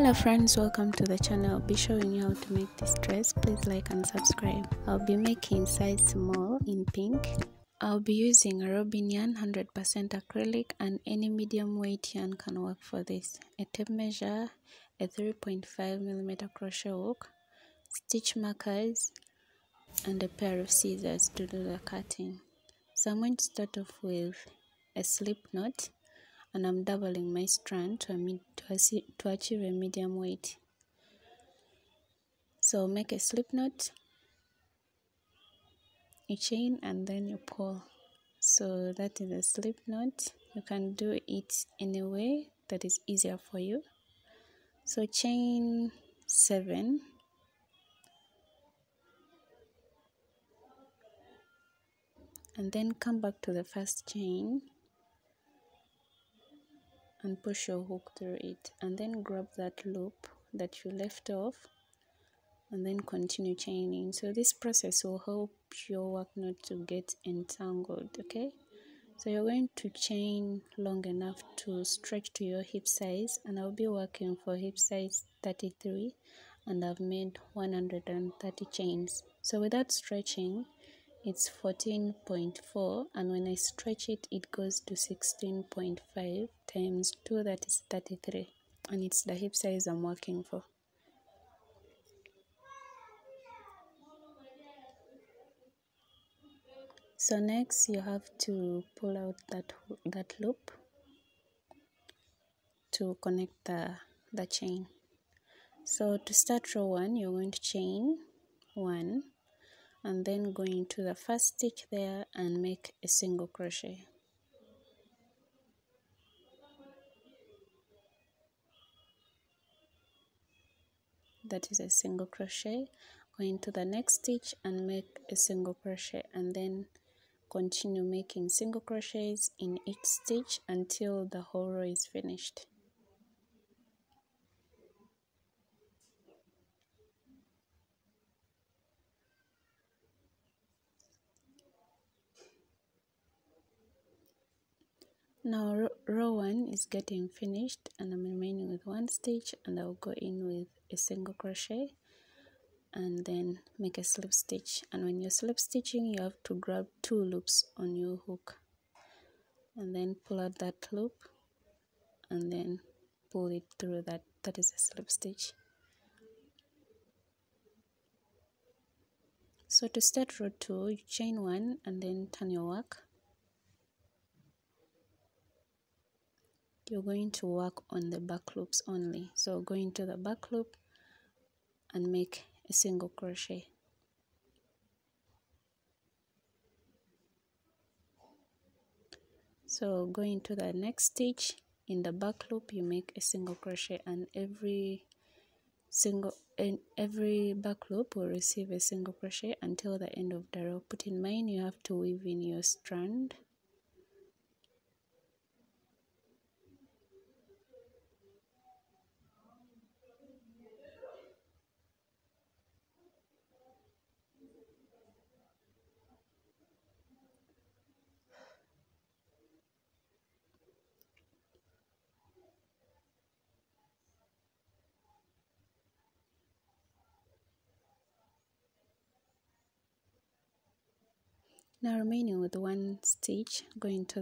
Hello friends, welcome to the channel. I'll be showing you how to make this dress. Please like and subscribe. I'll be making size small in pink. I'll be using a robin yarn, 100% acrylic, and any medium weight yarn can work for this. A tape measure, a 3.5mm crochet hook, stitch markers, and a pair of scissors to do the cutting. So I'm going to start off with a slip knot, and I'm doubling my strand to achieve a medium weight. So make a slip knot, you chain, and then you pull. So that is a slip knot. You can do it any way that is easier for you. So chain 7, and then come back to the first chain and push your hook through it, and then grab that loop that you left off and then continue chaining. So this process will help your work not to get entangled. Okay, so you're going to chain long enough to stretch to your hip size, and I'll be working for hip size 33, and I've made 130 chains. So without stretching, it's 14.4, and when I stretch it, it goes to 16.5 times 2, that is 33, and it's the hip size I'm working for. So next you have to pull out that loop to connect the chain. So to start row 1, you're going to chain 1 and then go into the first stitch there and make a single crochet. That is a single crochet. Go into the next stitch and make a single crochet, and then continue making single crochets in each stitch until the whole row is finished. Now row 1 is getting finished, and I'm remaining with one stitch, and I'll go in with a single crochet and then make a slip stitch. And when you're slip stitching, you have to grab 2 loops on your hook and then pull out that loop and then pull it through. That is a slip stitch. So to start row 2, you chain 1 and then turn your work. You're going to work on the back loops only. So go into the back loop and make a single crochet. So go into the next stitch. In the back loop you make a single crochet, and every back loop will receive a single crochet until the end of the row. Put in mind you have to weave in your strand. Now remaining with one stitch, go into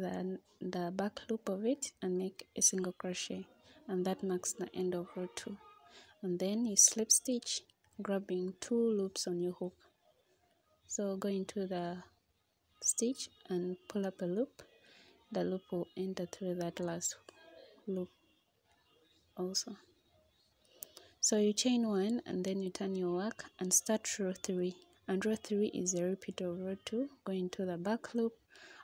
the back loop of it and make a single crochet, and that marks the end of row 2. And then you slip stitch, grabbing 2 loops on your hook. So go into the stitch and pull up a loop. The loop will enter through that last loop also. So you chain 1 and then you turn your work and start row 3. And row 3 is a repeat of row 2. Go into the back loop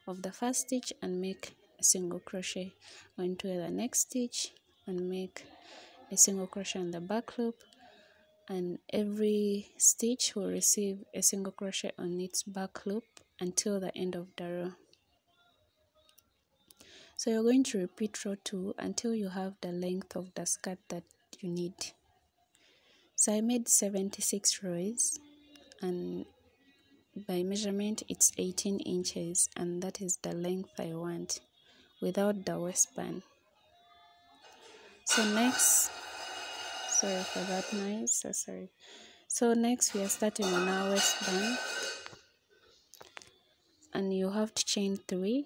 of the first stitch and make a single crochet. Go into the next stitch and make a single crochet on the back loop, and every stitch will receive a single crochet on its back loop until the end of the row. So you're going to repeat row 2 until you have the length of the skirt that you need. So I made 76 rows, and by measurement it's 18 inches, and that is the length I want without the waistband. So Sorry for that noise. So sorry. So next we are starting on our waistband, and you have to chain 3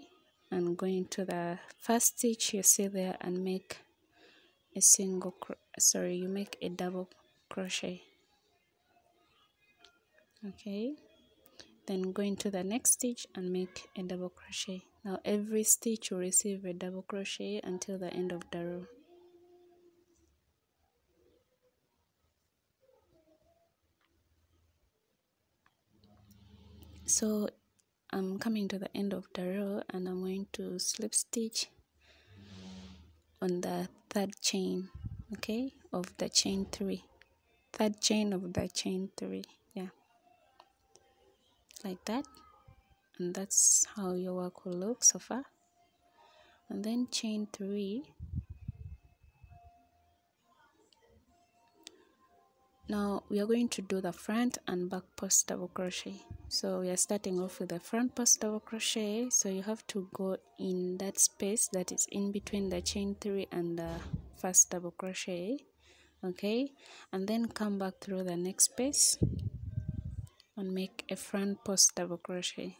and go into the first stitch you see there and make a you make a double crochet. Okay, then go into the next stitch and make a double crochet. Now every stitch will receive a double crochet until the end of the row. So I'm coming to the end of the row and I'm going to slip stitch on the third chain, okay, of the chain 3. Third chain of the chain 3, yeah, like that. And that's how your work will look so far. And then chain 3. Now we are going to do the front and back post double crochet. So we are starting off with the front post double crochet. So you have to go in that space that is in between the chain 3 and the first double crochet, okay, and then come back through the next space and make a front post double crochet.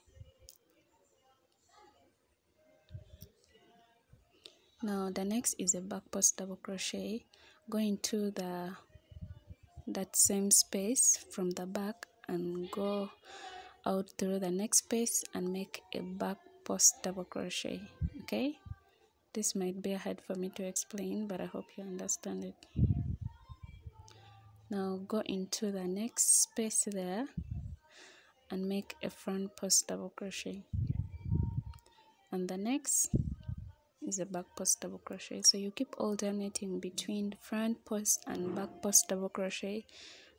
Now the next is a back post double crochet. Go into that same space from the back and go out through the next space and make a back post double crochet. Okay, this might be hard for me to explain, but I hope you understand it. Now go into the next space there and make a front post double crochet, and the next is a back post double crochet. So you keep alternating between front post and back post double crochet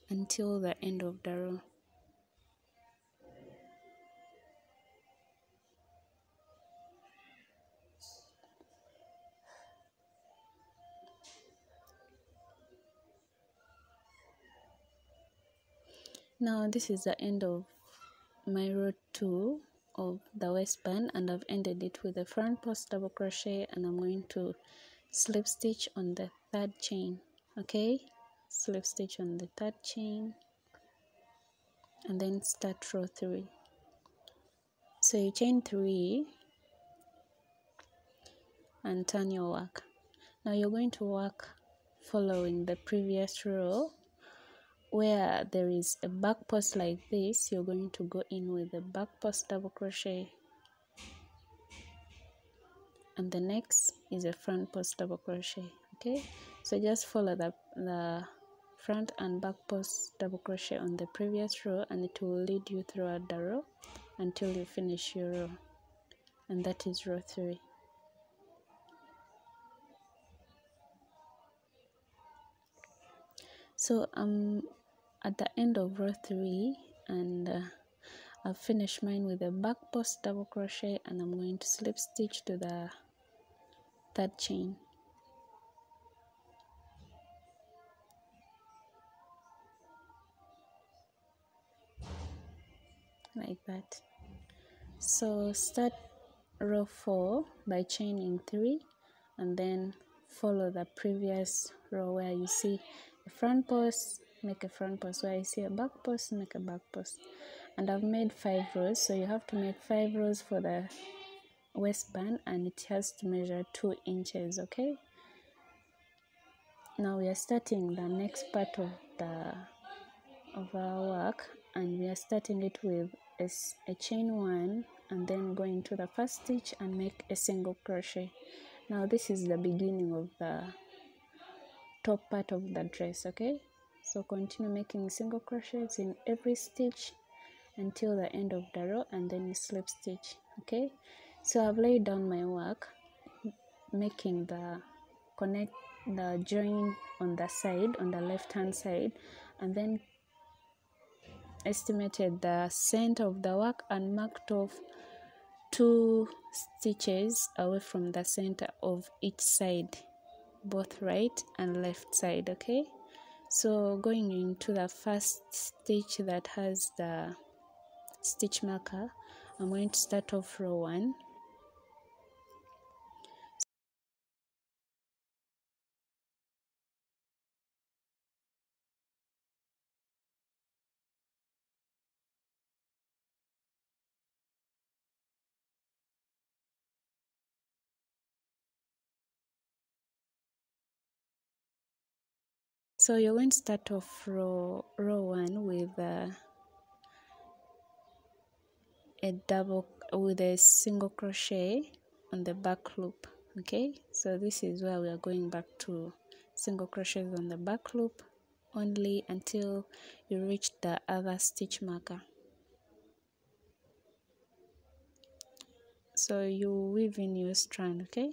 until the end of the row. Now this is the end of my row 2 of the waistband, and I've ended it with a front post double crochet, and I'm going to slip stitch on the third chain. Okay, slip stitch on the third chain and then start row 3. So you chain 3 and turn your work. Now you're going to work following the previous row. Where there is a back post like this, you're going to go in with a back post double crochet, and the next is a front post double crochet. Okay, so just follow the front and back post double crochet on the previous row, and it will lead you throughout the row until you finish your row, and that is row 3. So I'm at the end of row 3, and I've finished mine with a back post double crochet, and I'm going to slip stitch to the third chain. Like that. So start row 4 by chaining 3 and then follow the previous row where you see a front post, make a front post. Where you see a back post, make a back post. And I've made 5 rows, so you have to make 5 rows for the waistband, and it has to measure 2 inches. Okay, now we are starting the next part of our work, and we are starting it with a chain 1 and then go into the first stitch and make a single crochet. Now this is the beginning of the top part of the dress. Okay, so continue making single crochets in every stitch until the end of the row, and then you slip stitch. Okay, so I've laid down my work making the join on the side, on the left hand side, and then estimated the center of the work and marked off 2 stitches away from the center of each side, both right and left side. Okay, so going into the first stitch that has the stitch marker, I'm going to start off row 1. So you're going to start off row 1 with a single crochet on the back loop. Okay, so this is where we are going back to single crochets on the back loop only until you reach the other stitch marker. So you weave in your strand. Okay,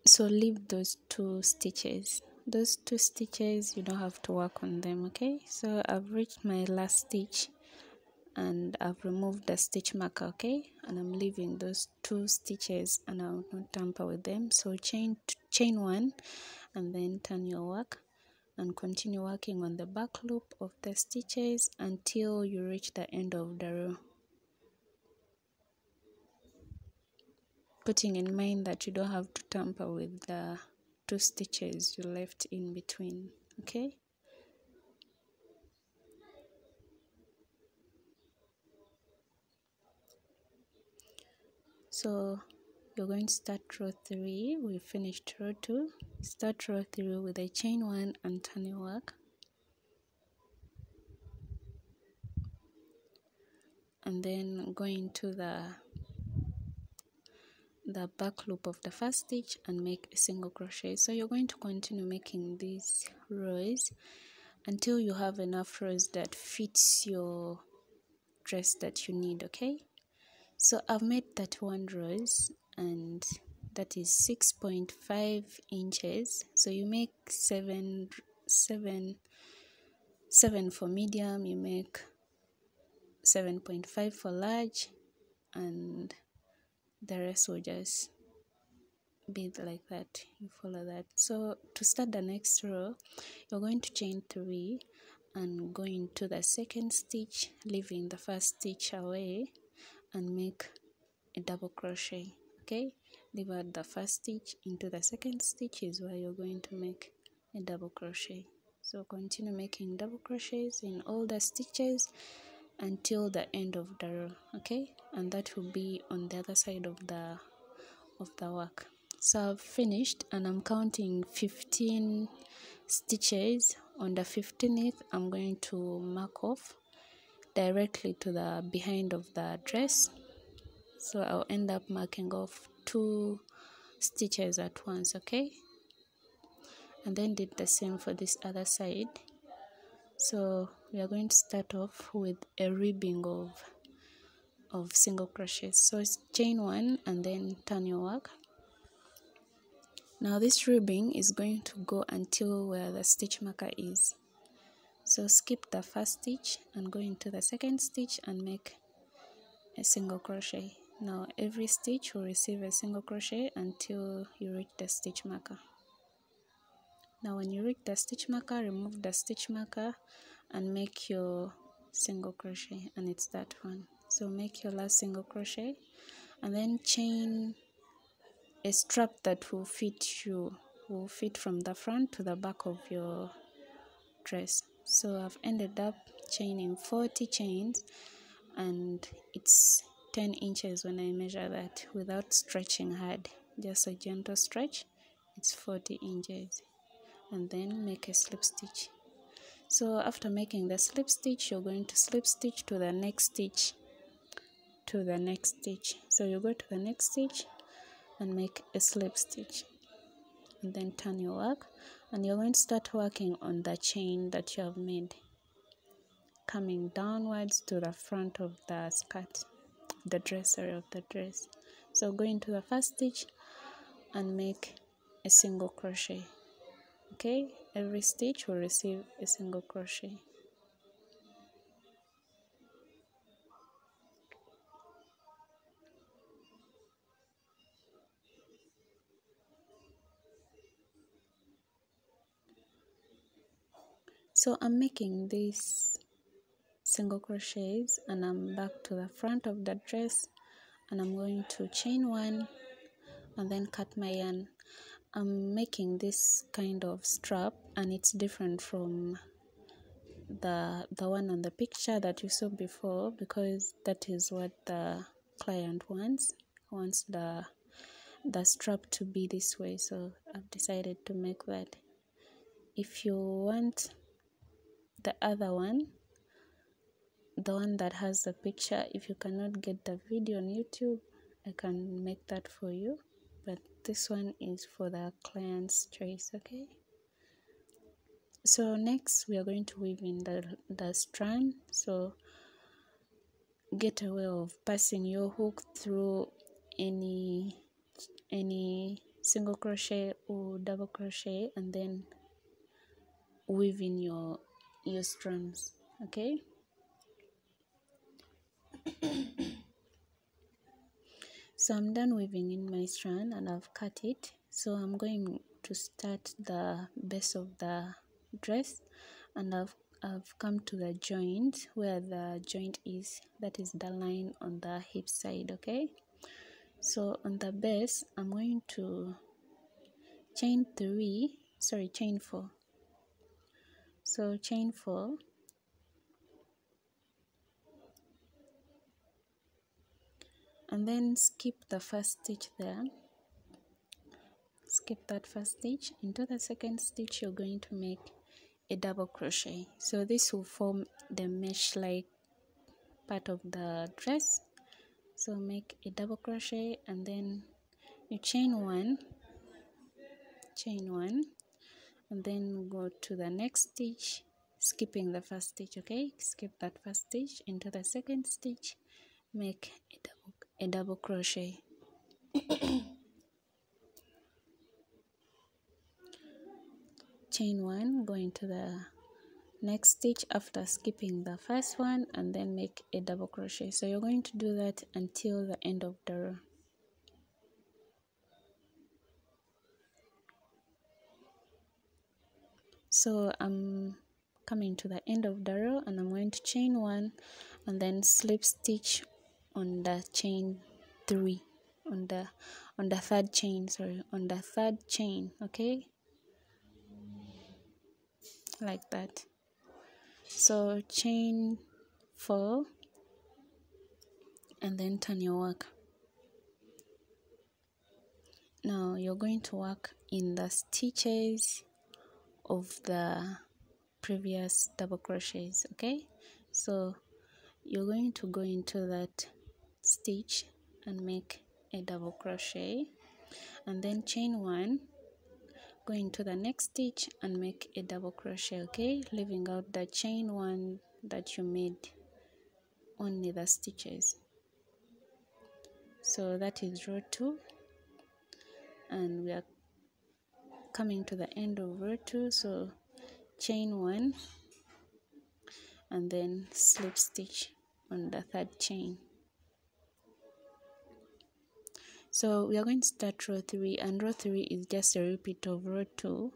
so leave those 2 stitches. Those 2 stitches, you don't have to work on them. Okay, so I've reached my last stitch and I've removed the stitch marker. Okay, and I'm leaving those 2 stitches and I'll not tamper with them. So chain 1 and then turn your work and continue working on the back loop of the stitches until you reach the end of the row, putting in mind that you don't have to tamper with the 2 stitches you left in between. Okay, so you're going to start row 3. We finished row 2. Start row 3 with a chain 1 and turn your work, and then go into the back loop of the first stitch and make a single crochet. So you're going to continue making these rows until you have enough rows that fits your dress that you need. Okay, so I've made 31 rows and that is 6.5 inches. So you make 7 for medium, you make 7.5 for large, and the rest will just be like that. You follow that. So to start the next row, you're going to chain 3 and go into the second stitch, leaving the first stitch away, and make a double crochet. Okay, leave out the first stitch, into the second stitch is where you're going to make a double crochet. So continue making double crochets in all the stitches until the end of the row. Okay, and that will be on the other side of the work. So I've finished and I'm counting 15 stitches. On the 15th, I'm going to mark off directly to the behind of the dress. So I'll end up marking off 2 stitches at once. Okay, and then did the same for this other side. So we are going to start off with a ribbing of single crochets. So it's chain 1 and then turn your work. Now this ribbing is going to go until where the stitch marker is. So skip the first stitch and go into the second stitch and make a single crochet. Now every stitch will receive a single crochet until you reach the stitch marker. Now when you reach the stitch marker, remove the stitch marker and make your single crochet, and it's that one. So make your last single crochet and then chain a strap that will fit from the front to the back of your dress. So I've ended up chaining 40 chains and it's 10 inches when I measure that without stretching hard, just a gentle stretch. It's 40 inches, and then make a slip stitch. So after making the slip stitch, you're going to slip stitch to the next stitch, so you go to the next stitch and make a slip stitch, and then turn your work, and you're going to start working on the chain that you have made, coming downwards to the front of the skirt, the dress area of the dress. So go into the first stitch and make a single crochet. Okay, every stitch will receive a single crochet. So I'm making these single crochets and I'm back to the front of the dress, and I'm going to chain 1 and then cut my yarn. I'm making this kind of strap and it's different from the one on the picture that you saw before, because that is what the client wants. wants the strap to be this way, so I've decided to make that. If you want the other one, the one that has the picture, if you cannot get the video on YouTube, I can make that for you, but this one is for the client's choice. Okay, so next we are going to weave in the strand. So get a way of passing your hook through any single crochet or double crochet, and then weave in your strands. Okay, so I'm done weaving in my strand and I've cut it. So I'm going to start the base of the dress, and I've come to the joint, where the joint is, that is the line on the hip side. Okay, so on the base I'm going to chain 4. So chain 4, and then skip the first stitch there. Skip that first stitch. Into the second stitch you're going to make a double crochet. So this will form the mesh like part of the dress. So make a double crochet, and then you chain 1, and then go to the next stitch, skipping the first stitch. Okay, skip that first stitch. Into the second stitch, make a double crochet. Chain 1, go into the next stitch after skipping the first one, and then make a double crochet. So you're going to do that until the end of the row. So I'm coming to the end of the row, and I'm going to chain 1 and then slip stitch on the chain 3, on the third chain, on the third chain. Okay, like that. So chain 4 and then turn your work. Now you're going to work in the stitches of the previous double crochets. Okay, so you're going to go into that stitch and make a double crochet, and then chain 1, go into the next stitch and make a double crochet. Okay, leaving out the chain 1 that you made, only the stitches. So that is row 2, and we are coming to the end of row 2. So chain 1 and then slip stitch on the third chain. So we are going to start row 3, and row 3 is just a repeat of row 2,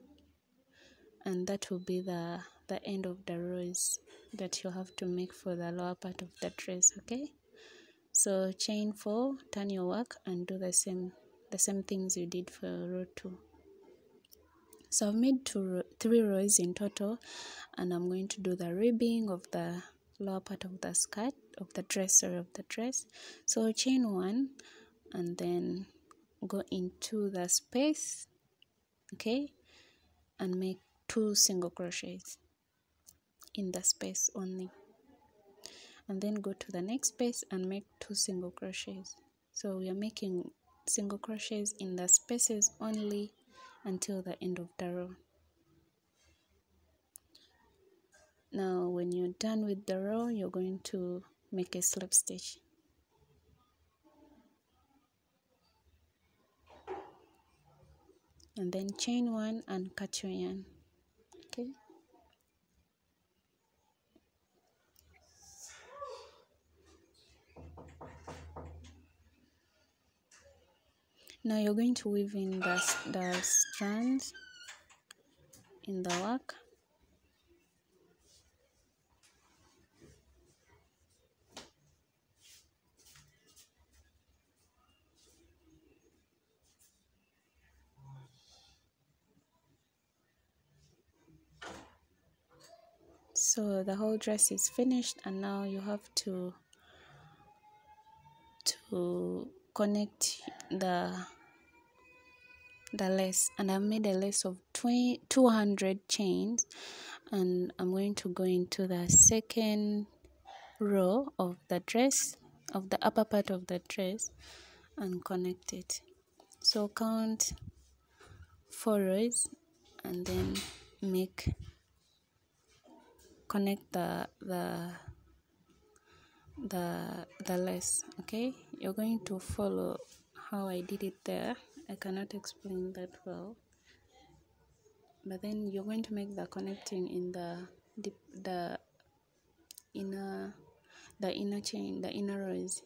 and that will be the end of the rows that you have to make for the lower part of the dress. Okay, so chain 4, turn your work and do the same things you did for row 2. So I've made 3 rows in total, and I'm going to do the ribbing of the lower part of the skirt of the dress. So chain 1 and then go into the space, okay, and make 2 single crochets in the space only, and then go to the next space and make 2 single crochets. So we are making single crochets in the spaces only until the end of the row. Now when you're done with the row, you're going to make a slip stitch. And then chain 1 and cut your yarn. Okay, now you're going to weave in the strands in the work. So the whole dress is finished, and now you have to connect the lace, and I've made a lace of 200 chains, and I'm going to go into the second row of the dress, of the upper part of the dress, and connect it. So count 4 rows and then connect the lace. Okay, you're going to follow how I did it there. I cannot explain that well, but then you're going to make the connecting in the inner chain, the inner rows.